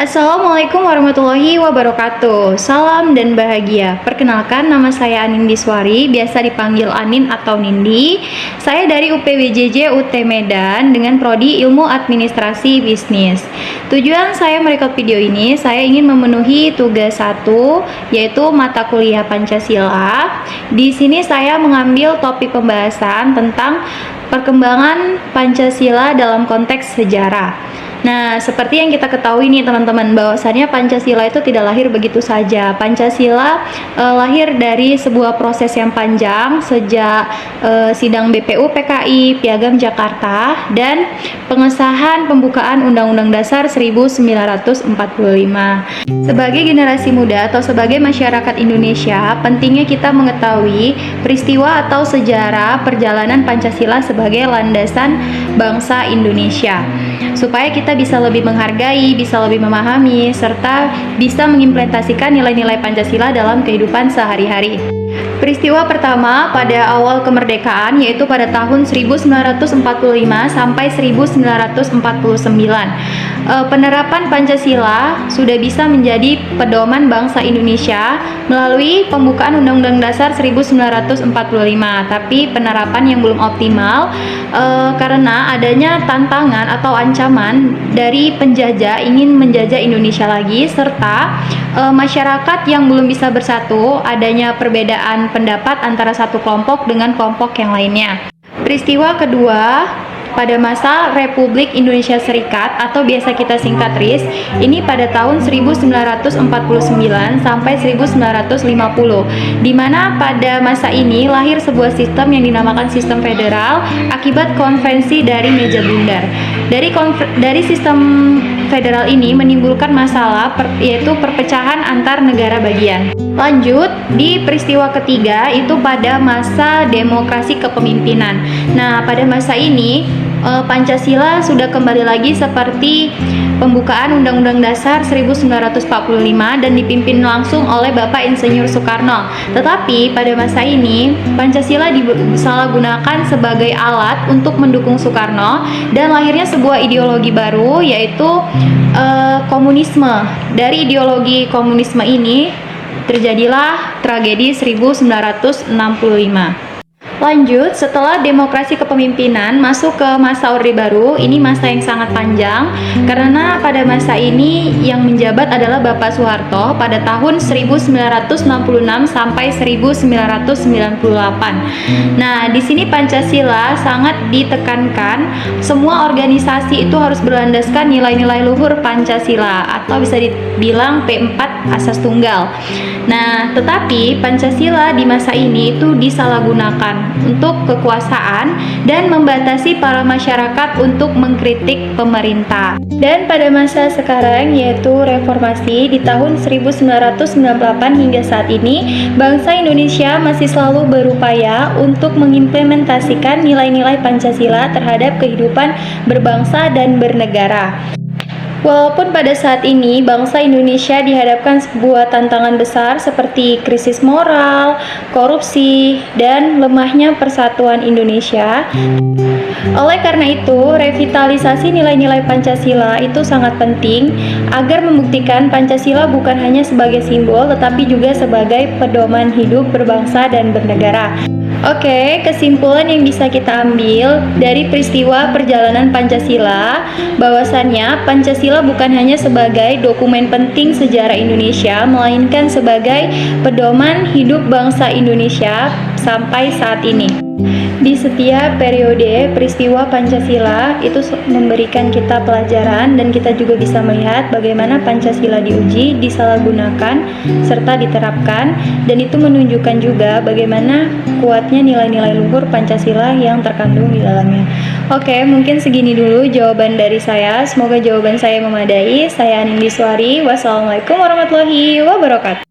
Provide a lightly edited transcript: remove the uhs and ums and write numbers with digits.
Assalamualaikum warahmatullahi wabarakatuh. Salam dan bahagia. Perkenalkan, nama saya Anin Diswari, biasa dipanggil Anin atau Nindi. Saya dari UPWJJ UT Medan dengan prodi Ilmu Administrasi Bisnis. Tujuan saya merekod video ini, saya ingin memenuhi tugas 1, yaitu mata kuliah Pancasila. Di sini saya mengambil topik pembahasan tentang perkembangan Pancasila dalam konteks sejarah. Nah, seperti yang kita ketahui nih teman-teman, bahwasannya Pancasila itu tidak lahir begitu saja. Pancasila lahir dari sebuah proses yang panjang sejak sidang BPU PKI Piagam Jakarta dan pengesahan pembukaan Undang-Undang Dasar 1945. Sebagai generasi muda atau sebagai masyarakat Indonesia, pentingnya kita mengetahui peristiwa atau sejarah perjalanan Pancasila sebagai landasan bangsa Indonesia, supaya kita bisa lebih menghargai, bisa lebih memahami, serta bisa mengimplementasikan nilai-nilai Pancasila dalam kehidupan sehari-hari. Peristiwa pertama pada awal kemerdekaan yaitu pada tahun 1945 sampai 1949. Penerapan Pancasila sudah bisa menjadi pedoman bangsa Indonesia melalui pembukaan Undang-Undang Dasar 1945. Tapi penerapan yang belum optimal karena adanya tantangan atau ancaman dari penjajah ingin menjajah Indonesia lagi, serta masyarakat yang belum bisa bersatu, adanya perbedaan pendapat antara satu kelompok dengan kelompok yang lainnya. Peristiwa kedua pada masa Republik Indonesia Serikat atau biasa kita singkat RIS, ini pada tahun 1949 sampai 1950, di mana pada masa ini lahir sebuah sistem yang dinamakan sistem federal akibat konvensi dari meja bundar. Dari sistem federal ini menimbulkan masalah yaitu perpecahan antar negara bagian. Lanjut, di peristiwa ketiga itu pada masa demokrasi kepemimpinan. Nah, pada masa ini Pancasila sudah kembali lagi seperti pembukaan Undang-Undang Dasar 1945 dan dipimpin langsung oleh Bapak Insinyur Soekarno. Tetapi pada masa ini Pancasila disalahgunakan sebagai alat untuk mendukung Soekarno dan lahirnya sebuah ideologi baru, yaitu komunisme. Dari ideologi komunisme ini terjadilah tragedi 1965. Lanjut, setelah demokrasi kepemimpinan masuk ke masa Orde Baru, ini masa yang sangat panjang karena pada masa ini yang menjabat adalah Bapak Soeharto pada tahun 1966 sampai 1998. Nah, di sini Pancasila sangat ditekankan semua organisasi itu harus berlandaskan nilai-nilai luhur Pancasila atau bisa dibilang P4 asas tunggal. Nah, tetapi Pancasila di masa ini itu disalahgunakan untuk kekuasaan dan membatasi para masyarakat untuk mengkritik pemerintah. Dan pada masa sekarang yaitu reformasi di tahun 1998 hingga saat ini, bangsa Indonesia masih selalu berupaya untuk mengimplementasikan nilai-nilai Pancasila terhadap kehidupan berbangsa dan bernegara. Walaupun pada saat ini bangsa Indonesia dihadapkan sebuah tantangan besar seperti krisis moral, korupsi, dan lemahnya persatuan Indonesia. Oleh karena itu, revitalisasi nilai-nilai Pancasila itu sangat penting agar membuktikan Pancasila bukan hanya sebagai simbol tetapi juga sebagai pedoman hidup berbangsa dan bernegara. Oke, kesimpulan yang bisa kita ambil dari peristiwa perjalanan Pancasila, bahwasannya Pancasila bukan hanya sebagai dokumen penting sejarah Indonesia, melainkan sebagai pedoman hidup bangsa Indonesia sampai saat ini. Di setiap periode peristiwa Pancasila itu memberikan kita pelajaran dan kita juga bisa melihat bagaimana Pancasila diuji, disalahgunakan, serta diterapkan, dan itu menunjukkan juga bagaimana kuatnya nilai-nilai luhur Pancasila yang terkandung di dalamnya. Oke, mungkin segini dulu jawaban dari saya. Semoga jawaban saya memadai. Saya Anin Diswari. Wassalamualaikum warahmatullahi wabarakatuh.